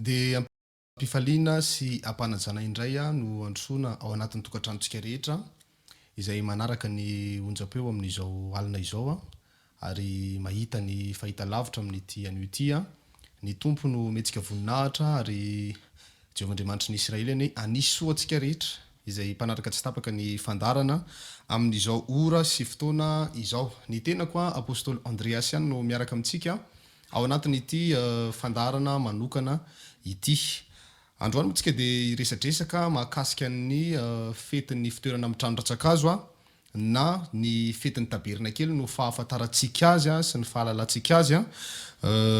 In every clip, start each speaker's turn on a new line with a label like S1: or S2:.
S1: dia ampifaliana sy ampanajana indray no androsoana ao anatin'ny tokantranontsika rehetra izay manaraka ny onjam-peo amin'izao alina izao ary mahita ny fahita lavitra amin'ity anio ity ny tompo no metsika voninahitra ary Jehovandriamanitra ny Israely ny anisoa antsika rehetra izay mpanaraka tsy tapaka ny fandarana amin'izao ora sy fotoana izao. Ny tenako apôstôly Andreas ihany no miaraka amintsika ao anatin'ity fandarana manokana ity. Androany motsika dia resadresaka mahakasika ny fetin'ny fitoerana amin'ny trano Ratsakazo na ny fetin'ny tabernakely no fahafantarantsika azy sy ny fahalalantsika azy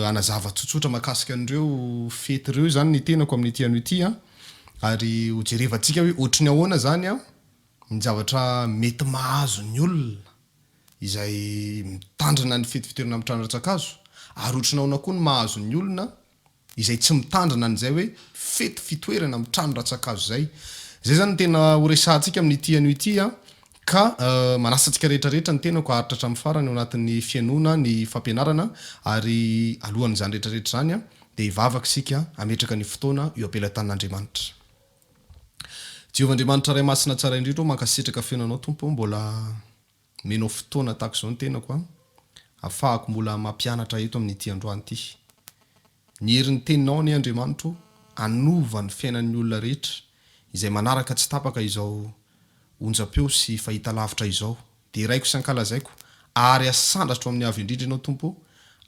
S1: anazava tsotsotra mahakasika an'ireo fety ireo zany ny tenako amin'ity ano ity ary hojerevantsika hoe ohatry ny ahoana zany ny zavatra mety mahazo ny olona izay mitandrina ny fety fitoerana amin'ny trano Ratsakazo ary ohatry ny ahoana koa ny mahazo ny olona izay tsy mitandrina an'izay hoe fety fitoerana amin'ny trano Ratsakazo zay zany tena horesantsika amin'ity ano ity ka manasantsika rehetrarehetra ny tenako aharitra hatramin'ny farany ao anatin'ny fianoana ny fampianarana ary alohan'izany rehetrarehetra zany dia hivavaka isika ametraka ny fotoana eo ampelantanin'Andriamanitra. Jehovandriamanitra ray masina tsara indrindra mankasitraka fiainanao tompo mbola menao fotoana tahaka izao ny tenako ahafahako mbola mampianatra eto amin'ity androany ity. Ny herin'ny teninao ny Andriamanitra anova ny fiainan'ny olona rehetra izay manaraka tsy tapaka izao onjam-peo sy fahita lavitra izao dia iraiko sy ankalazaiko ary asandratro amin'ny avy indrindra ianao tompo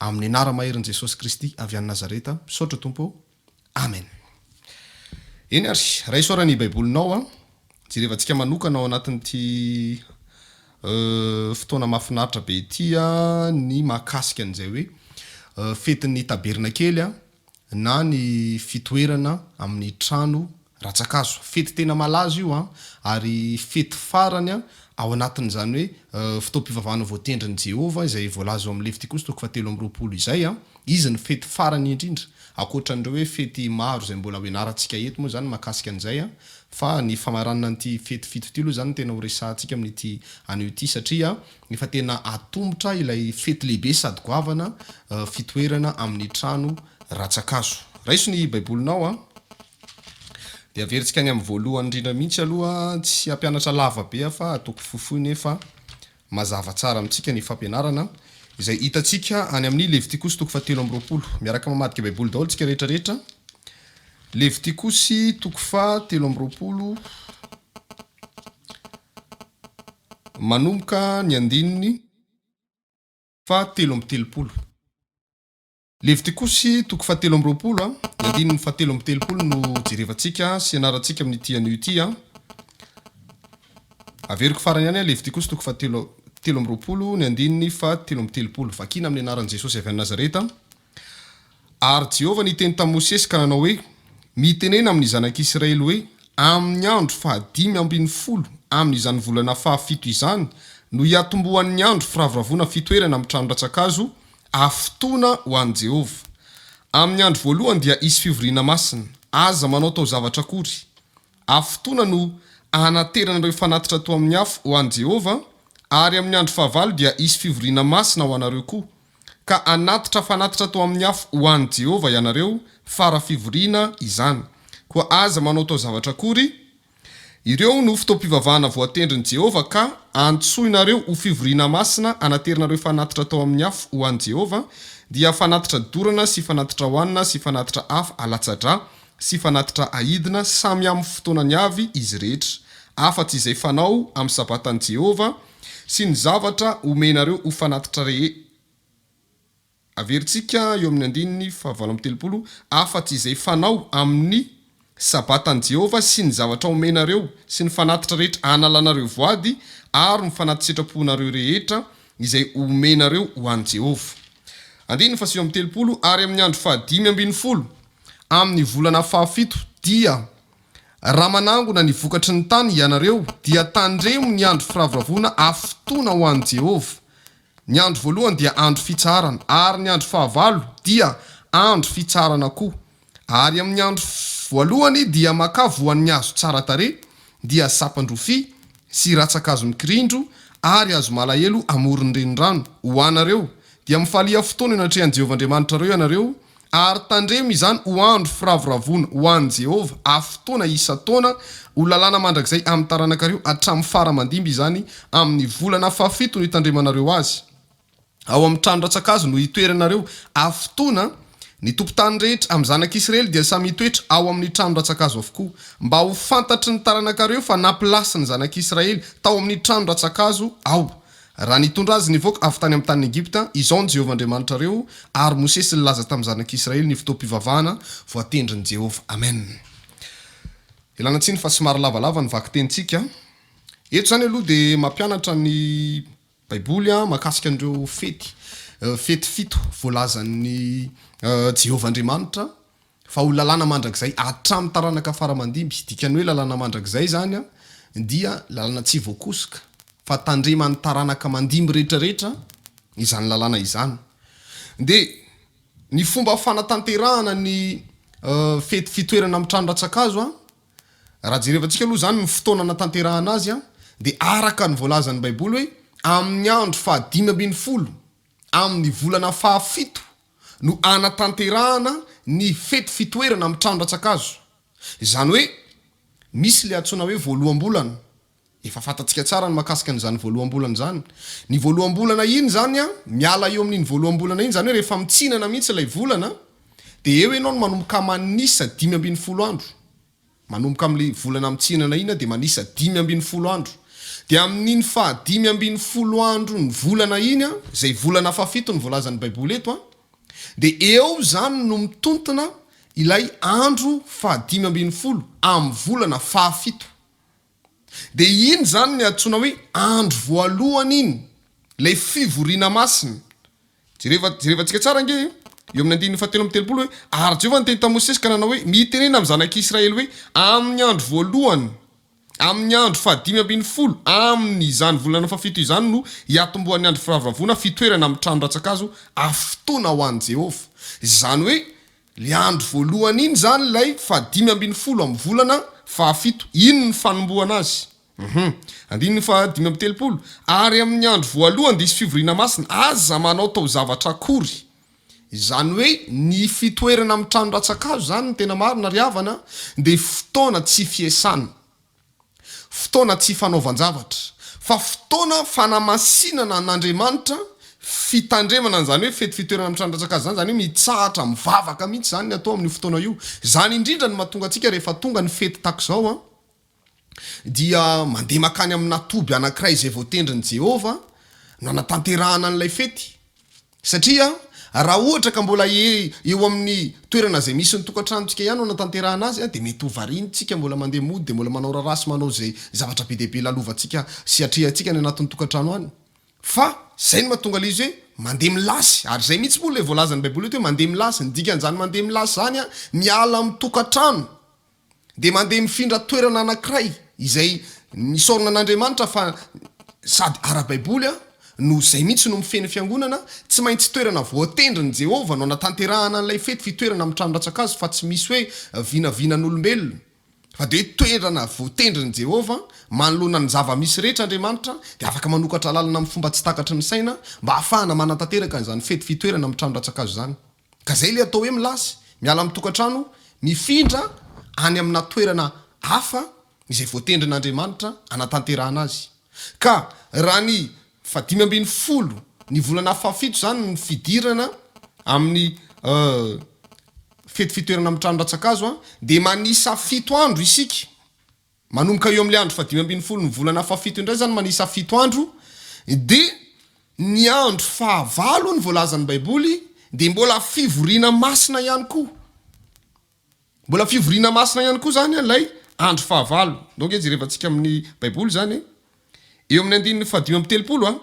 S1: amin'ny anara-maherin' Jesosy Kristy avy any Nazareta misaotra tompo. Amen. Eny ary raisorany baibolinao jerevantsika manokana ao anatin'ity fotoana mahafinaritra be ity ny mahakasika an'izay hoe fetin'ny tabernakely na ny fitoerana amin'ny trano Ratsakazo. Fety tena malaza io ary fety farany ao anatin'izany hoe fotoam-pivavahana voatendrin'i Jehova izay voalaza ao amin'ny Levitikosy 3:20 izay izy ny fety farany indrindra akoatran'ireo hoe fety maro izay mbola hoenarantsika eto moa zany mahakasika an'izay fa ny famaranana an'ity fety fitotilo zany tena horesantsika amin'ity anio ity satria efa tena atombotra ilay fety lehibe sady goavana fitoerana amin'ny trano Ratsakazo. Raiso ny baibolinao dia averintsika any amin'ny voalohany indrindra mihitsy aloha tsy hampianatra lava be fa ataoko fofoy nefa mazava tsara amintsika ny fampianarana izay hitantsika any amin'ny Levitikosy 3:20 miaraka mamadika baiboly daholo tsika rehetrarehetra. Levitikosy 3:20 manomboka ny andininy 7:30. Levitikosy 3:20 ny andininy 7:30 no jerevantsika sy anarantsika amin'ity anio ity averiko farany ihany Levitikosy 3:20 ny andininy 7:30 vakina amin'ny anaran'i Jesosy avy any Nazareta. Ary Jehova niteny tamin'i Mosesy ka nanao hoe mitenena amin'ny zanak'Israely hoe amin'ny andro 540 amin'izany volana 7 izany no hiatombohan'ny andro firavoravoana fitoerana amin'ny trano Ratsakazo afotoana ho an'i Jehova. Amin'ny andro voalohany dia isy fivoriana masina aza manao tao zavatra akory. Afotoana no anaterana ireo fanatitra tao amin'ny afo ho an'i Jehova ary amin'ny andro fahavalo dia isy fivoriana masina ho anareo koa ka anatitra fanatitra tao amin'ny afo ho an'i Jehova ianareo fara fivoriana izany. Koa aza manao tao zavatra akory ireo no fotoam-pivavahana voatendrin'i Jehova ka antsoinareo ho fivoriana masina anateranareo fanatitra tao amin'ny afo ho an'i Jehova dia fanatitra dorana sy fanatitra hoanina sy fanatitra hafa alatsadra sy fanatitra ahidina samy amin'ny fotoanany avy izy rehetra afa-tsy izay fanao amin'ny sabatan'i Jehova sy ny zavatra omenareo ho fanatitra averintsika eo amin'ny andininy 7:30 afa-tsy izay fanao amin'ny sabatan'i Jehova sy ny zavatra omenareo sy ny fanatitra rehetra analanareo voady ary ny fanatitra sitraponareo rehetra izay omenareo ho an'i Jehova. Andininy 7:30 ary amin'ny andro 5:10 amin'ny volana 7 dia raha manangona ny vokatry ny tany ianareo dia tandremo ny andro firavoravoana afotoana ho an'i Jehova. Ny andro voalohany dia andro fitsarana ary ny andro fahavalo dia andro fitsarana koa ary amin'ny andro voalohany dia makavoan'ny azo tsara tare dia sapandrofy sy Ratsakazo mikirindro ary azo malahelo amoron'ny renirano ho anareo dia mifalia fotoana io natrehan'i Jehovandriamanitra reo ianareo ary tandremo izany ho andro firavoravona ho an' Jehova afotoana isa-taona ho lalàna mandrakizay amin'ny taranakareo hatramin'ny faramandimby izany amin'ny volana fafito no hitandremanareo azy ao amin'ny trano ratsakazo no hitoeranareo afotoana ny tompotany rehetra amin'ny zanak'Israely dia samy hitoetra ao amin'ny trano ratsakazo avokoa mba ho fantatry ny taranakareo fa nampilasy ny zanak'Israely tao amin'ny trano ratsakazo ao raha nitondra azy nivoaka avy tany amin'ny tany Egipta izao ny Jehovah Andriamanitrareo ary Mosesy nilaza tamin'ny zanak'Israely ny fotoam-pivavahana voatendrin'i Jehovah. Amen. Ilana tsiny fa somary lavalava ny vaky tenitsika. Eto zany aloha dia mampianatra ny Baiboly mahakasika an'ireo fety fito voalazan'ny Jehovah Andriamanitra fa ho lalàna mandrakizay hatramin'ny taranaka faramandimby. Dikany hoe lalàna mandrakizay zany dia lalàna tsy voakosoka fa tandreman'ny taranaka mandimby rehetrarehetra izany lalàna izany. Dia ny fomba fanatanterahana ny fety fitoerana amin'ny trano ratsakazo raha jerevantsika aloha zany ny fotoana natanterahana azy dia araka ny voalazan'ny Baiboly hoe amin'ny andro 520 amin'ny volana fahafito no anatanterahana ny fety fitoerana amin'ny trano ratsakazo. Izany hoe misy le antsoina hoe voalohambolana. Efa fantatsika tsara ny makasika an'izany voalohambolana zany. Ny voalohambolana iny zany miala eo amin'iny voalohambolana iny zany hoe rehefa mitsinana mihitsy ilay volana dia eo ianao no manomboka manisa 520 andro. Manomboka amin'ilay volana mitsinana iny dia manisa 520 andro. Dia amin'iny 520 andro ny volana iny izay volana fafito ny voalazan'ny Baiboly eto dia eo zany no mitontona ilay andro 520 amin'ny volana fafito. Dia iny zany ny antsoina hoe andro voalohany iny lay fivoriana masina. Jerevantsika tsara nge eo amin'ny 7:30 hoe ary Jehovah niteny tamin'i Mosesy ka nanao hoe mitenena amin'ny zanak'Israely hoe amin'ny andro voalohany amin'ny andro 520 amin'ny izany volana fafito izany no hiatombohan'ny andro firavoravona fitoerana amin'ny trano ratsakazo afotoana ho an'i Jehovah. Izany hoe le andro voalohany iny zany lay 520 amin'ny volana fafito iny ny fanombohana azy. Andiny 5:30 ary amin'ny andro voalohany dia isy fivoriana masina aza manao tao zavatra akory. Izany hoe ny fitoerana amin'ny trano ratsakazo zany ny tena marina ry havana dia fotoana tsy fiesana, fotoana tsy fanaovan-javatra fa fotoana fanamasinana n'Andriamanitra fitandremana zany hoe fety fitoerana amin'ny trano ratsakazo zany hoe mitsahatra mivavaka mihitsy zany ny atao amin'ny fotoana io. Zany indrindra ny mahatonga antsika rehefa tonga ny fety takizao dia mandeha makany amin'ny natoby anankiray izay voatendrin'i Jehovah no anatanterahana an'ilay fety. Satria raha ohatra ka mbola eo amin'ny toerana izay misy ny tokantranontsika ihany no anatanterahana azy dia mety ho variantsika mbola mandeha mody dia mbola manao rarasy manao zay zavatra be dehibe lalovantsika sy atriantsika ny anatin'ny tokantrano any. Fa zay no mahatonga ilay izy hoe mandeha milasy ary zay mihitsy moa le voalazan'ny Baiboly hoe mandeha milasy. Ny dikan'izany mandeha milasy zany miala amin'ny tokantrano dia mandeha mifindra toerana anankiray izay nisorona an'Andriamanitra fa sady ara-Baiboly no zay mihitsy no mifeny fiangonana tsy maintsy toerana voatendrin'i Jehovah no anatanterahana an'ilay fety fitoerana amin'ny trano ratsakazo fa tsy misy hoe vinavinan'olombelona fa dia hoe toerana voatendrin'i Jehovah manoloana ny zava-misy rehetra Andriamanitra dia afaka manokatra lalana amin'ny fomba tsy takatry ny saina mba ahafahana manatanteraka n'izany fety fitoerana amin'ny trano ratsakazo zany. Ka zay le atao hoe milasy miala amin'ny tokantrano mifindra any amina toerana hafa izay voatendrin'Andriamanitra anatanterahana azy. Ka raha ny 520 ny volana fafito zany ny fidirana amin'ny fety fitoerana amin'ny trano ratsakazo dia manisa 7 andro isika. Manomboka eo amin'ny andro 520 ny volana fafito indray zany manisa 7 andro dia ny andro 9 ny voalazan'ny Baiboly dia mbola fivoriana masina ihany koa. Mbola fivoriana masina ihany koa zany ilay andro 9. Donc jerevantsika amin'ny Baiboly zany eo amin'ny 5:30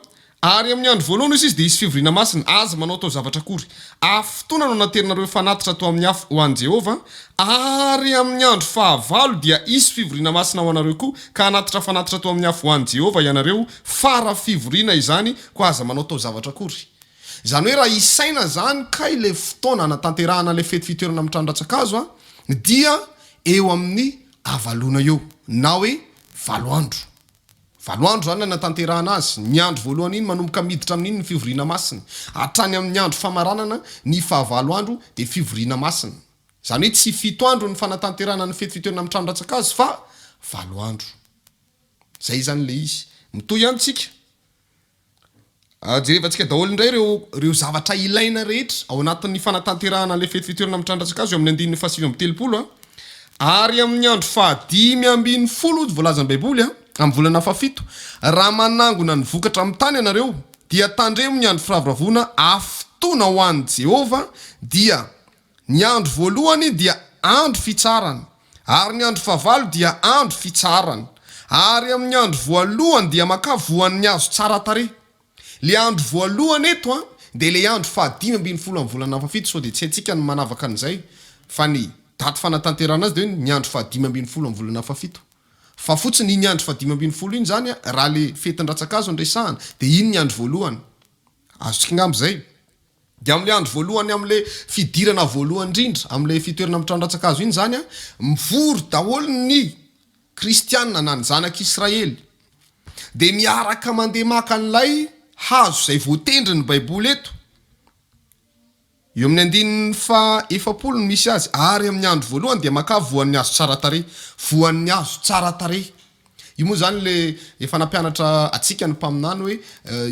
S1: ary amin'ny andro voalohany izy dia isy fivoriana masina aza manao tao zavatra akory afotoana no naterinareo fanatitra atao amin'ny afo ho an'i Jehovah ary amin'ny andro 9 dia isy fivoriana masina ho anareo koa ka anatitra fanatitra atao amin'ny afo ho an'i Jehovah ianareo fara fivoriana izany ko aza manao tao zavatra akory. Izany hoe raha isaina zany ka ilay fotoana anatanterahana ilay fety fitoerana amin'ny trano ratsakazo dia eo amin'ny avalona eo na hoe 7 andro. valoandro zany natanterahana azy ny andro voalohany iny manomboka miditra amin'iny ny fivoriana masina hatrany amin'ny andro famaranana ny fahavalo andro de fivoriana masina zany hoe tsy fito andro ny fanatanterahana ny fety fitoerana amin'ny trano ratsakazo fa valo andro zay zany le izy mitoy ihany tsika jerevantsika daholo indray reo zavatra ilaina rehetra ao anatin'ny fanatanterahana le fety fitoerana amin'ny trano ratsakazo eo amin'ny andininy fahasivy amby telopolo ary amin'ny andro fahadimy ambin'ny folo voalazan'ny baiboly amin'ny volana fafito raha manangona ny vokatra amin'ny tany ianareo dia tandremo ny andro firavoravoana afitoana ho an'i Jehova dia ny andro voalohany dia andro fitsarana ary ny andro fahavalo dia andro fitsarana ary amin'ny andro voalohany dia maka voan'ny azo tsara tarehy le andro voalohany eto de le andro fahadimy ambin'ny folo amin'ny volana fafito so de tsy haintsika ny manavaka an'izay fa ny daty fanatanterahana azy de ny andro fahadimy ambin'ny folo amin'ny volana fafito fa fotsiny ny andro fahadimy ambin'ny folo iny zany raha le fetin-dratsakazo andresahana de iny ny andro voalohany azotsika ngambo zay de am'le andro voalohany am'le fidirana voalohany indrindra am'le fitoerana amin'ny trano ratsakazo iny zany mivory daholo ny kristianina na ny zanak'Israely de miaraka mandeha maka an'ilay hazo zay voatendry ny baiboly eto eo amin'ny andininy fa efapolo ny misy azy ary amin'ny andro voalohany dia maka voan'ny azo tsara tarehy voan'ny azo tsara tarehy io moa zany le efa nampianatra atsika ny mpaminany hoe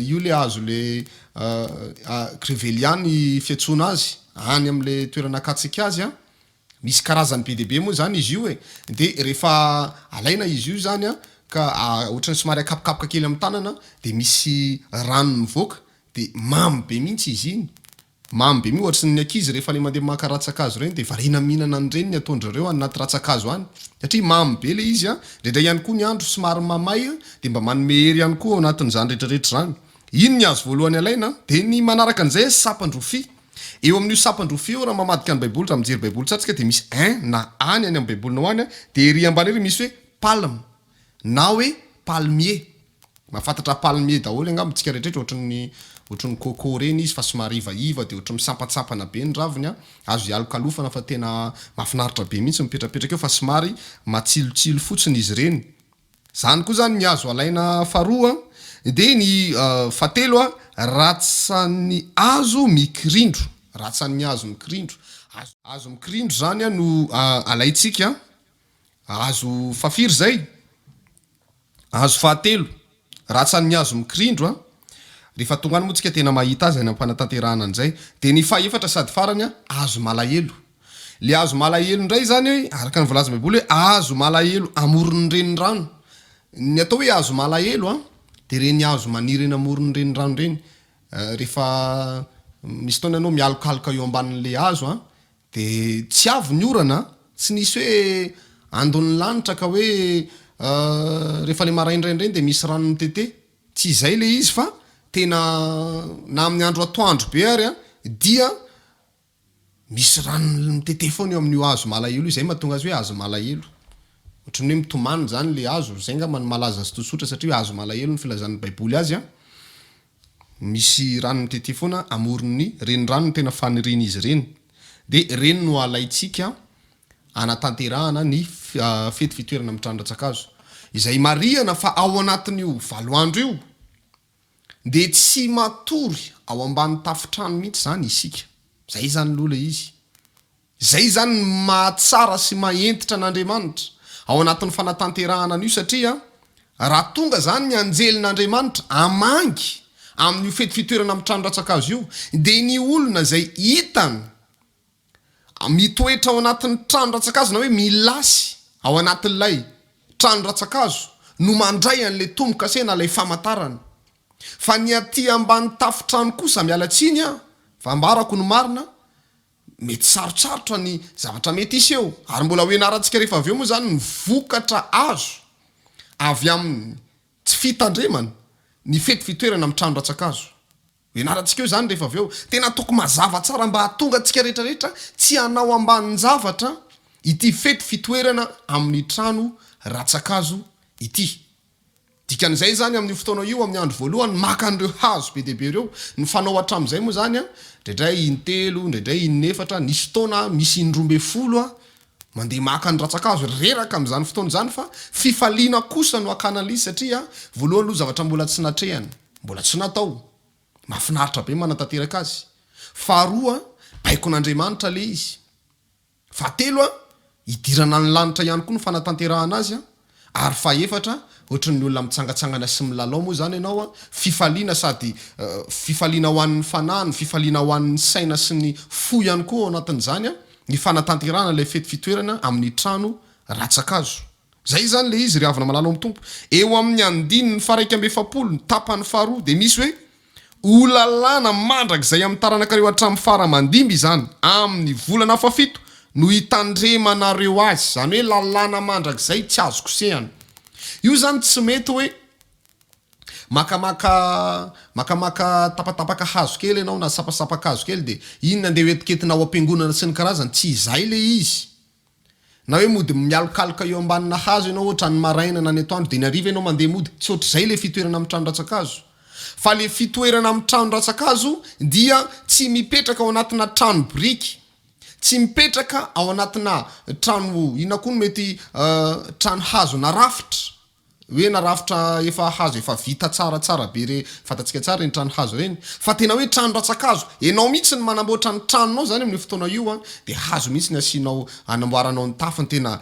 S1: io le azo le creveliany fiatsoana azy any am'le toerana katsika azy misy karazany be deaibe moa zany izy io de rehefa alaina izy io zany ka ohatrany somary akapokapaka kely amin'ny tanana de misy rano mivoaka de mamy be mihitsy izy iny mamy be mi ohatsy ny ankizy rehefa le mandeha maka ratsakazo reny de varina mihinana ny reny ny ataondrareo anaty ratsakazo any satria mamy be le izy ndrendray ihany koa ny andro somary mamay de mba manome hery ihany koa ao anatin'izany rehetrarehetra zany iny ny azo voalohany alaina de ny manaraka an'izay sapandrofia eo amin'io sapandrofia eo raha mamadika ny baiboly raha mijery baiboly tsatsika de misy na any any amin'ny baibolina hoany de ery ambany ery misy hoe palme na hoe palmier mahafantatra palmier daholo angamba tsika rehetrarehetra ohatran'ny coco reny izy fa somary ivaiva de ohatry misampatsampana be ny raviny azo ialokalofana fa tena mahafinaritra be mihitsy mipetrapetraka eo fa somary matsilotsilo fotsiny izy reny zany koa zany ny azo alaina faharoa de ny fatelo ratsan'ny azo mikirindro ratsan'ny azo mikirindro azo mikirindro zany no alaitsika azo fafiry zay azo fahatelo ratsan'ny azo mikirindro rehefa tonga any moa tsika tena mahita azy any ampanatanterahana an'izay de ny faefatra sady farany azo malahelo le azo malahelo ndray zany hoe araka ny volaza baiboly hoe azo malahelo amoron'ny renirano ny atao hoe azo malahelo de reny azo maniry eny amoron'ny renirano reny rehefa misy taona ianao mialokaloka eo ambanin'le azo de tsy avy ny orana tsy nisy hoe andon'ny lanitra ka hoe rehefa le maraindraindrainy de misy rano mitete tsy izay le izy fa tena na amin'ny andro atoandro be ary dia misy rano mitete foana eo amin'io azo malahelo io zay mahatonga azy hoe azo malahelo ohatrany hoe mitomany zany le azo zay ngamba ny malaza azy tosotra satria hoe azo malahelo ny filazan'ny baiboly azy misy rano mitete foana amoron'ny renirano ny tena faniriny izy reny de reny no alaitsika anatanterahana ny fety fitoerana amin'ny trano ratsakazo izay mariana fa ao anatin'io valoandro io de tsy matory ao ambany tafitrano mihitsy zany isika zay zany lola izy zay zany mahatsara sy maentitra n'Andriamanitra ao anatin'ny fanatanterahana an'io satria raha tonga zany ny anjelin'Andriamanitra amangy amin'io fety fitoerana amin'ny trano ratsakazo io de ny olona zay hitany mitoetra ao anatin'ny trano ratsakazo na hoe milasy ao anatin'ilay trano ratsakazo no mandray an'le tombo-kasena lay famantarana fa ny aty ambany tafitrano kosa mialatsiny fa ambarako no marina mety sarotsarotra ny zavatra mety isy eo ary mbola hoenarantsika rehefa avy eo moa zany ny vokatra azo avy amin'ny tsy fitandremana ny fety fitoerana amin'ny trano ratsakazo hoenarantsika eo zany rehefa avy eo tena toko mazava tsara mba hatonga antsika rehetrarehetra tsy hanao ambanin'ny zavatra ity fety fitoerana amin'ny trano ratsakazo ity dikan'izay zany amin'ny fotoana io amin'ny andro voalohany maka an'ireo hazo be deaibe reo ny fanao hatramin'izay moa zany ndraindray intelo ndraindray inefatra nisy taona misy indroambe folo mandeha maka ny ratsakazo reraka am'zany fotoana zany fa fifaliana kosa no akanalizy satria voalohany aloha zavatra mbola tsy natrehany mbola tsy natao mahafinaritra be manatanteraka azy faharoa baiko n'Andriamanitra le izy fahatelo idirana ny lanitra ihany koa no fanatanterahana azy ary fahaefatra ohatry ny olona mitsangatsangana sy milalao moa zany ianao fifaliana sady fifaliana ho an'ny fanahiny fifaliana ho an'ny saina sy ny fo ihany koa ao anatin'izany ny fanatanterahana le fety fitoerana amin'ny trano ratsakazo zay zany le izy ryavana malala amin'ny tompo eo amin'ny andiny ny faraika amby efapolo ny tapany faharoa de misy hoe olalana mandrak'izay amin'ny taranakareo hatramin'ny faramandimby zany amin'ny volana fafito no hitandremanareo azy zany hoe lalàna mandrak'izay tsy azo kosehana io zany tsy mety hoe makamaka tapatapaka hazo kely ianao na sapasapaka hazo kely de iny andeha hoetiketina ao am-piangonana sy ny karazany tsy izay le izy na hoe mody mialokaloka eo ambanina hazo ianao ohatra ny maraina na ny atoandro de ny ariva ianao mandeha mody tsy ohatr'izay le fitoerana amin'ny trano ratsakazo fa le fitoerana amin'ny trano ratsakazo dia tsy mipetraka ao anatina trano biriky tsy mipetraka ao anatina trano ina koa no mety trano hazo na rafitra hoe na rafitra efa hazo efa vita tsaratsara be re fatatsika tsara ny trano hazo reny fa tena hoe trano ratsakazo ianao mihitsy ny manamboatra ny tranonao zany amin'ny fotoana io de hazo mihitsy ny asianao anamboaranao ny tafiny tena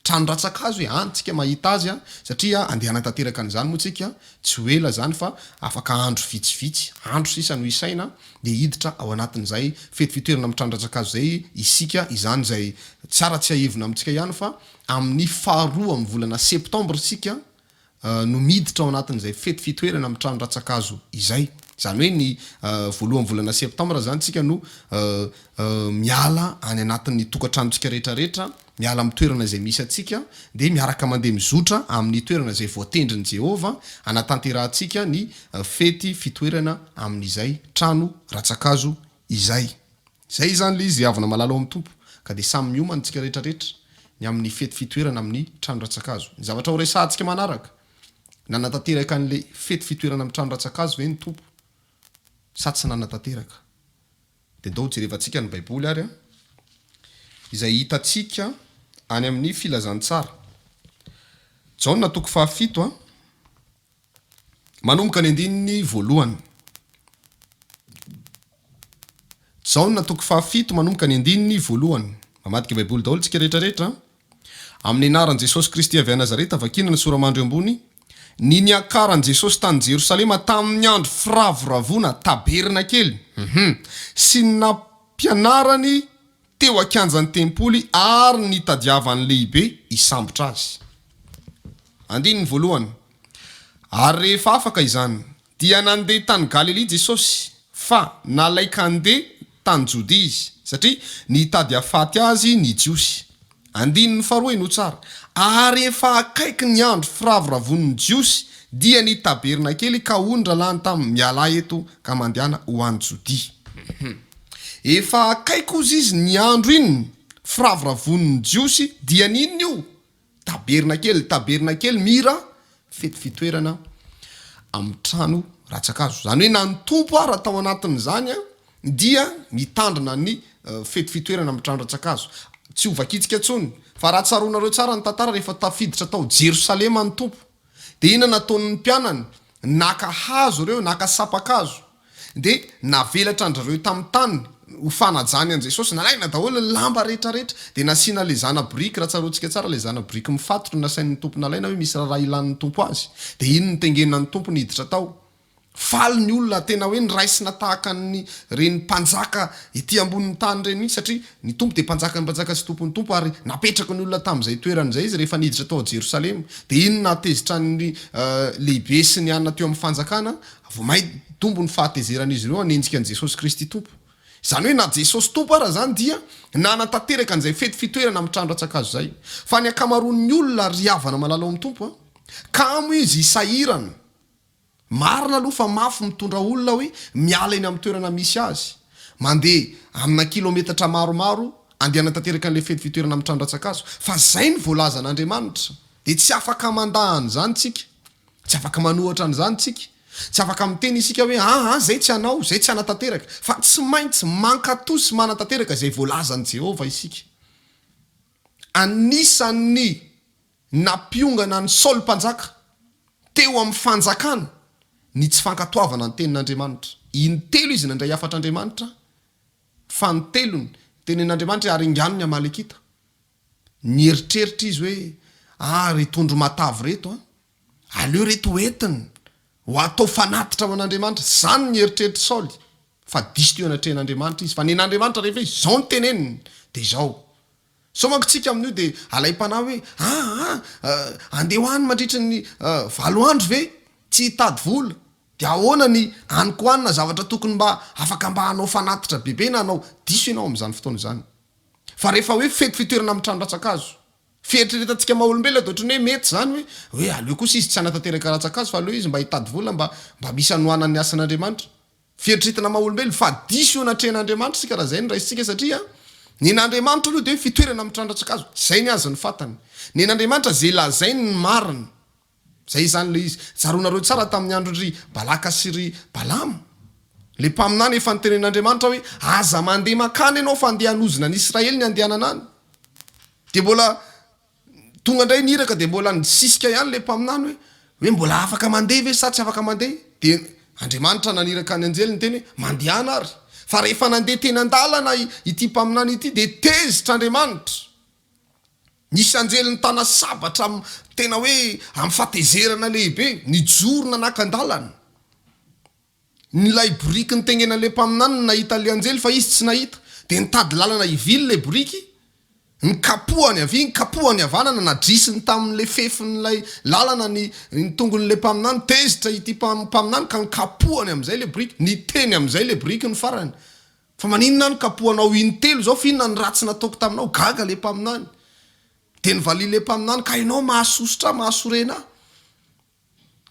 S1: trano ratsakazo hoe antsika mahita azy satria andeha anatanteraka an'izany moa tsika tsy hoela zany fa afaka andro vitsivitsy andro sisa no isaina de hiditra ao anatin'izay fety fitoerana amin'ny trano ratsakazo zay isika izany zay tsara tsy ahivona amintsika ihany fa amin'ny faharoa amin'ny volana septembre sika no miditra ao anatin'izay fety fitoerana amin'ny trano ratsakazo izay zany hoe ny voalohan'ny volana septembre zany tsika no miala any anatin'ny tokantranotsika rehetrarehetra miala amin'ny toerana zay misy atsika de miaraka mandeha mizotra amin'ny toerana zay voatendriny Jehova anatanterahantsika ny fety fitoerana amin'izay trano ratsakazo izay zany le izy avana malalo amin'ny tompo ka de samy miomana tsika rehetrarehetra ny amin'ny fety fitoerana amin'ny trano ratsakazo ny zavatra ho resahantsika manaraka nanatanteraka an'le fety fitoerana amin'ny trano ratsakazo ve ny tompo sa tsy nanatanteraka de ndao jerevantsika ny baiboly ary izay hitatsika any amin'ny filazantsara Jaona toko fahafito manomboka ny andininy voalohany Jaona toko fahafito manomboka ny andininy voalohany mamadika baiboly daholo tsika rehetrarehetra amin'ny anaran'i Jesosy Kristy avy a Nazareta vakina ny soramandry ambony ny niakaran'i Jesosy tany Jerosalema tamin'ny andro firavoravona taberna kely sy nampianarany teo akanjan'ny tempoly ary ny tadiavany lehibe isambotra azy andininy voalohany ary rehefa afaka izany dia nandeha tany Galilea Jesosy fa nalaika andeha tany Jodia izy satria nitady afaty azy ny jiosy andininy faharoa no tsara ary efa akaiky ny andro firavoravon'ny jiosy dia ny taberna kely ka ondra lany tamin'ny miala eto ka mandehana ho any Jodia efa akaiky ozy izy ny andro iny firavoravon'ny jiosy dia ninona io taberna kely mira fety fitoerana amin'ny trano ratsakazo zany hoe na ny tompo ara tao anatin'izany dia mitandrina ny fety fitoerana amin'ny trano ratsakazo tsy ho vakitsika tsony fa raha tsaronareo tsara ny tantara rehefa tafiditra tao Jerosalema ny tompo de ina nataon'ny mpianany naka hazo reo naka sapakazo de navelatra andrareo tamin'ny tany ho fanajany an Jesosy nalaina daholo ny lamba rehetrarehetra de nasiana le zana briky raha tsarontsika tsara le zana briky mifatotro nasain'ny tompo nalaina hoe misy raha ilan'ny tompo azy de iny nitengenany tompo niditra tao faly ny olona tena hoe ny raisina tahaka ny reny mpanjaka ety ambonin'ny tany reny mihitsy satria ny tompo de mpanjaka sy tompon'ny tompo ary napetraka ny olona tamin'izay toeran'izay izy rehefa niditra tao Jerosalema de iny natezitra ny lehibe sy ny anina teo amin'ny fanjakana vo may tombo ny fahatezeran'izy ireo anenjika an Jesosy Kristy tompo zany hoe na Jesosy tompo ara zany dia nanatanteraka an'izay fety fitoerana amin'ny trano ratsakazo zay fa ny akamaroan'ny olona riavana malala amin'ny tompo ka amo izy isahirana marina aloha fa mafy mitondra olona hoe miala eny amin'ny toerana misy azy mandeha amina kilometatra maromaro andeha tanteraka an'le fety fitoerana amin'ny trano ratsakazo fa zay ny voalaza n'Andriamanitra de tsy afaka mandahany zany tsika tsy afaka manohatra an'izany tsika tsy afaka miteny isika hoe zay tsy anao zay tsy anatanteraka fa tsy maintsy mankatosy manatanteraka zay voalazan'i Jehova isika anisan'ny nampiongana ny Saoly mpanjaka teo amin'ny fanjakana ny tsy fankatoavana ny tenin'Andriamanitra. Intelo izy nandray afatra Andriamanitra fa ny telony tenin'Andriamanitra ary inganony Amalekita. Nieritreritra izy hoe retondro matavy reto aleo reto entiny ho atao fanatitra ho an'Andriamanitra. Zany nieritreritra Saoly fa diso teo anatrehan'Andriamanitra izy fa nen'Andriamanitra rehefa izy zao ny teneniny de zao. So mankotsika amin'io de alay-panahy hoe andeha hoany mandritra ny 7 andro ve tsy hitady vola de ahoana ny aniko hoanina zavatra tokony mba afaka mba hanao fanatitra bebe na anao diso ianao am'izany fotoana zany. Fa rehefa hoe fety fitoerana amin'ny trano ratsakazo fieritreretantsika maha-olombelona de ohatrany hoe mety zany hoe aleo kosa izy tsy anatanteraka ratsakazo fa aleo izy mba hitady vola mba misy anohanany asan'Andriamanitra. Fieritreretana maha-olombelona fa diso io anatrehan'Andriamanitra sika raha zay ny raisitsika satria nen'Andriamanitra aloha de fitoerana amin'ny trano ratsakazo zay ny azy ny fatany. Nen'Andriamanitra zay lazainy ny marina zay zany le izy tsaronareo tsara tamin'ny andro-ry Balaka sy ry Balamo le mpaminany efa nytenen'Andriamanitra hoe aza mandeha makany ianao fa andeha hanozona ny Israely ny andehanana any de mbola tonga indray niraka de mbola nisisika ihany le mpaminany hoe mbola afaka mandeha ve sa tsy afaka mandeha de Andriamanitra naniraka ny anjeliny teny mandehana ary fa rehefa nandeha teny an-dalana ity mpaminany ity de tezitra Andriamanitra. Nisy anjeliny tana sabatra tena hoe amin'ny fatezerana lehibe nijorona nakan-dalana. Nylay boriky ny tengenan'le mpaminany nahita le anjely fa izy tsy nahita de nitady lalana ivily le boriky nikapohany avy nikapohany avanana nadrisiny tamin'le fefin'lay lalana ny tongon'le mpaminany tezitra ity mpaminany ka nikapohany am'izay le boriky niteny am'izay le boriky ny farany fa maninona nikapohanao intelo zao finona ny ratsy nataoko taminao gaga le mpaminany de nyvali le mpaminany ka ianao mahasosotra mahasorena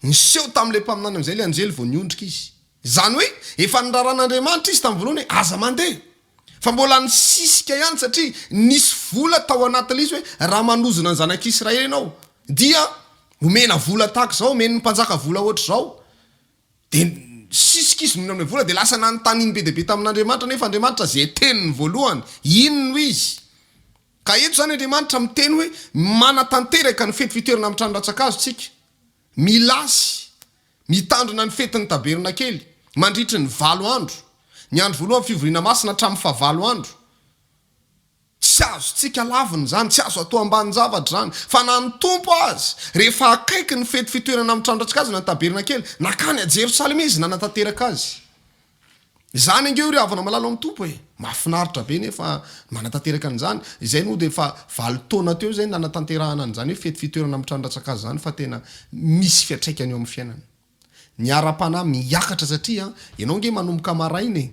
S1: niseho tam'le mpaminany am'izay le anjely vao niondrika izy. Zany hoe efa niraran'Andriamanitra izy tamin'ny voalohany aza mandeha fa mbola nisisika ihany satria nisy vola tao anatiny izy hoe raha manozona ny zanak'Israely ianao dia omena vola tahaka zao omeny ny mpanjaka vola ohatr' zao de sisika izy nohony amin'ny vola de lasa nanontany be deabe tamin'Andriamanitra nefa Andriamanitra zay teniny voalohany ino no izy ka eto zany Andriamanitra miteny hoe manatanteraka ny fety fitoerana amin'ny trano ratsakazo tsika milasy mitandrina ny fetin'ny tabernakely mandritry ny 7 andro ny andro voalohany fivoriana masina hatramin'ny 9 andro tsy azo tsika laviny zany tsy azo atao ambany zavatra zany fa na ny tompo azy rehefa akaiky ny fety fitoerana amin'ny trano ratsakazo na ny tabernakely nakany a Jerosalema izy nanatanteraka azy. Zany angeo ry havana malalo amin'ny tompo mahafinaritra be nefa manatanteraka an'izany izay no de efa 7 taona teo zay nanatanterahana an'izany hoe fety fitoerana amin'ny trano ratsakazo zany fa tena misy fiatraikany eo amin'ny fiainana. Ny ara-panahy miakatra satria ianao nge manomboka maraina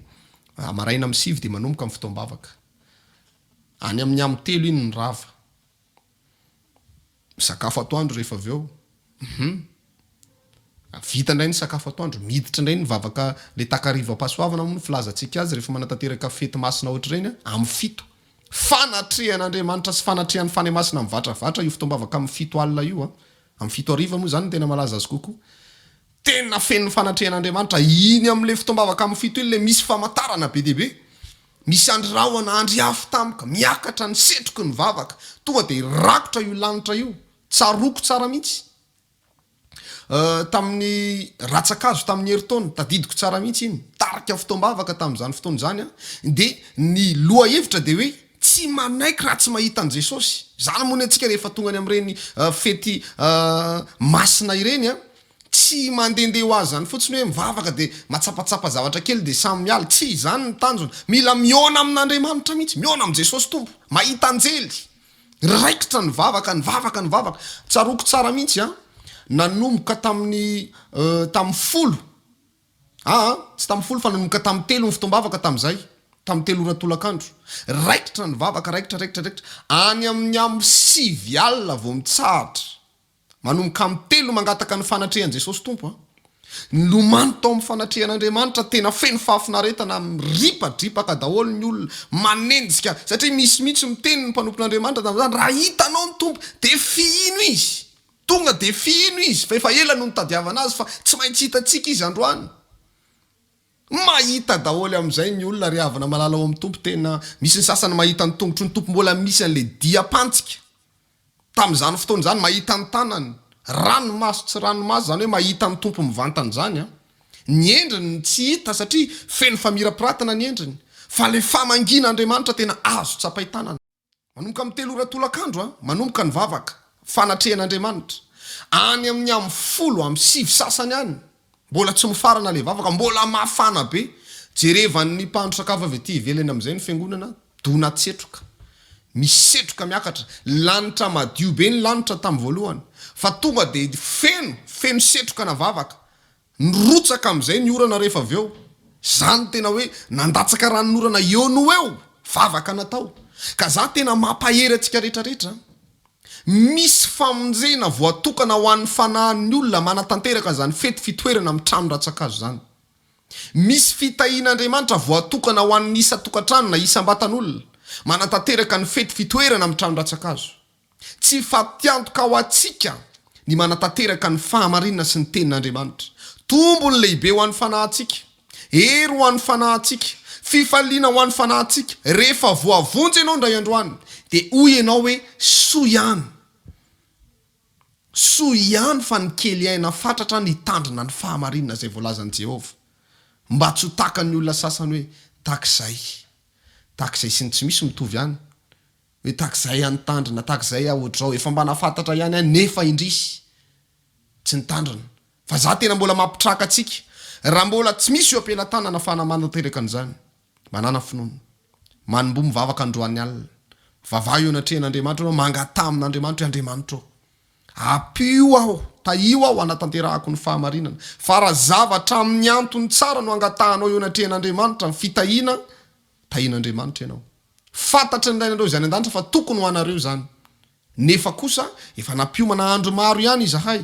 S1: maraina amin'ny 7 de manomboka amin'ny fotoam-bavaka any amin'ny am'telo iny ny rava sakafo atoandro rehefa avy eo vita indray ny sakafo atoandro miditra indray ny vavaka le takariva pasoavana amin'ny filazantsika azy rehefa manatanteraka fety masina ohatr'ireny amin'ny 7 fanatrehan'Andriamanitra sy fanatrehan'ny fany masina amin'ny vatravatra io fotoam-bavaka amin'ny 7 alina io amin'ny 7 ariva moa zany tena malaza azy kokoa tena fen'ny fanatrehan'Andriamanitra iny am'le fotoam-bavaka amin'ny 7 iny le misy famantarana be deabe misy androrahoana andry afo tampoka miakatra ny setroky ny vavaka tonga de rakotra io lanitra io tsaroko tsara mihitsy tamin'ny ratsakazo tamin'ny heritaona tadidiko tsara mihitsy iny tarika fotoam-bavaka tamin'izany fotoana zany de ny loha hevitra de hoe tsy manaiky raha tsy mahita an' Jesosy. Zany moa ny antsika rehefa tonga any am'ireny fety masina ireny tsy mandendeha ho azy zany fotsiny hoe mivavaka de matsapatsapa zavatra kely de samy miala tsy zany ny tanjona mila miona amin'Andriamanitra mihitsy miona am' Jesosy tompo mahita anjely raikitra ny vavaka tsaroko tsara mihitsy nanomboka tamin'ny tamin'ny 10 tsy tamin'ny 10 fa nanomboka tamin'ny 3 ny fotoam-bavaka tamin'izay tamin'ny 3 ora tolakandro raikitra ny vavaka raikitra any amin'ny am 5 alina vao mitsahatra manomboka amin'ny 3 mangataka ny fanatrehan' Jesosy tompo nilomano tao amin'ny fanatrehan'Andriamanitra tena feno fahafinaretana miripadripaka daholo ny olona manenjika satria misy mihitsy miteny ny mpanompon'Andriamanitra tamin'izany raha hitanao ny tompo de fihino izy tonga de fihino izy fa efa ela no nitadiavana azy fa tsy maintsy hitatsika izy androany mahita daholo am'izay ny olona ry havana malala ao amin'ny tompo tena misy ny sasany mahita ny tongotry ny tompo mbola misy an'le diapantsika tamin'izany fotoana zany mahita ny tanany ranomaso tsy ranomaso zany hoe mahita ny tompo mivantany zany a ny endriny tsy hita satria feno famirapiratana ny endriny fa le famangin'andriamanitra tena azo tsapaitanana manomboka amin'ny telo ora tolakandro a manomboka ny vavaka fanatrehan'andriamanitra any amin'ny amin'ny folo amin'ny sivy sasany any mbola tsy mifarana le vavaka mbola mafana be jerevan'ny mpandro sakafo avy ety ivelany amin'izay ny fiangonana dona tsetroka misetroka miakatra lanitra madio be ny lanitra tamin'ny voalohany fa tonga de feno setroka na vavaka nyrotsaka amin'izay ny orana rehefa avy eo zany tena hoe nandatsaka ranon'orana eo no eo vavaka natao ka za tena mampahery atsika rehetrarehetra misy famonjena voatokana ho an'ny fanahin'ny olona manatanteraka zany fety fitoerana amin'ny trano ratsakazo zany misy fitahian'andriamanitra voatokana ho an'ny isa tokantrano na isam-batan'olona manatanteraka ny fety fitoerana amin'ny trano ratsakazo tsy fatiantoka ho atsika ny manatanteraka ny fahamarinana sy ny tenin'andriamanitra tombony lehibe ho an'ny fanahintsika hery ho an'ny fanahintsika fifaliana ho an'ny fanahintsika rehefa voavonjy ianao ndray androany de hoy ianao hoe soa ihany fa ny kely aina fatratra ny tandrina ny fahamarinana zay voalazan'i Jehova mba tsy ho takan'ny olona sasany hoe takizay sy ny tsy misy mitovy ihany hoe takizay any tandrina takizay ohatr'izao efa mba nafantatra ihany nefa indrisy tsy nitandrina fa za tena mbola mampitraka atsika raha mbola tsy misy io ampelantanana fanamanateraka an'izany manana finoana manombo mivavaka androany alina vavaha eo anatrehan'andriamanitra mangata amin'andriamanitra andriamanitra apio aho taio aho anatanterahako ny fahamarinana fa raha zavatra amin'ny antony tsara no angatahanao eo anatrehan'andriamanitra fitahiana tahian'andriamanitra ianao fantatra ny rainandreo izany an-danitra fa tokony ho anareo zany nefa kosa efa nampiomana andro maro ihany izahay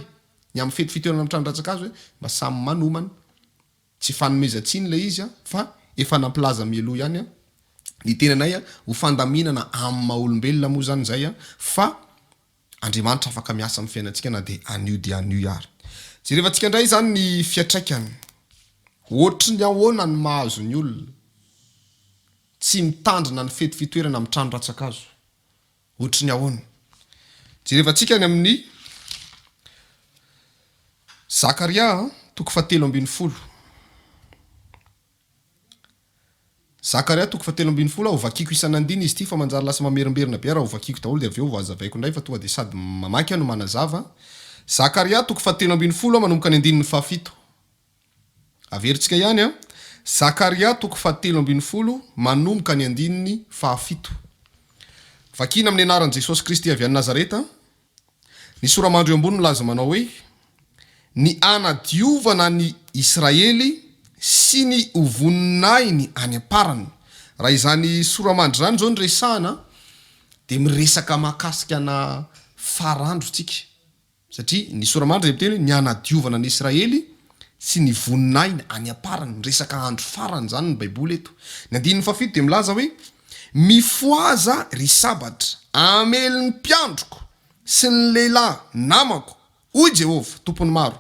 S1: ny amin'ny fety fitoerana amin'ny trano ratsakazo hoe mba samy manomana tsy fanomezantsiny le izy a fa efa nampilaza mialoha ihany a ny tenanay a ho fandaminana amin'ny maha-olombelona moa zany zay a fa andriamanitra afaka miasa amin'ny fiainantsika na de anio de anio ary jerevantsika indray zany ny fiatraikany ohatry ny ahoana ny mahazo ny olona tsy mitandrina ny fety fitoerana amin'ny trano ratsakazo ohatry ny ahoana jerevantsika ny amin'ny Zakaria toko 7:10 Zakaria toko 7:10 aho vakiko isanandiny izy ty fa manjary lasa mamerimberina be raha ho vakiko daholo de avy eo vazavaiko ndray fa tonga de sady mamaky ano manazava Zakaria toko 7:10 manomboka ny 7 averitsika ihany a Zakaria toko 7:10 manomboka ny 7 vakina amin'ny anaran'i Jesosy Kristy avy any Nazareta ny soramandro eo ambony milaza manao hoe ny anadiovana ny Israely sy ny ovoninay any aparany raha izany soramandry zany zao ny resahana de miresaka mahakasika na farandro tsika satria ny soramandry zay miteny ny anadiovana ny Israely sy ny voninay any aparany miresaka andro farany zany ny baiboly eto ny 7 de milaza hoe mifoaza ry sabatra amely ny mpiandroko sy ny lehilahy namako hoy Jehova tompony maro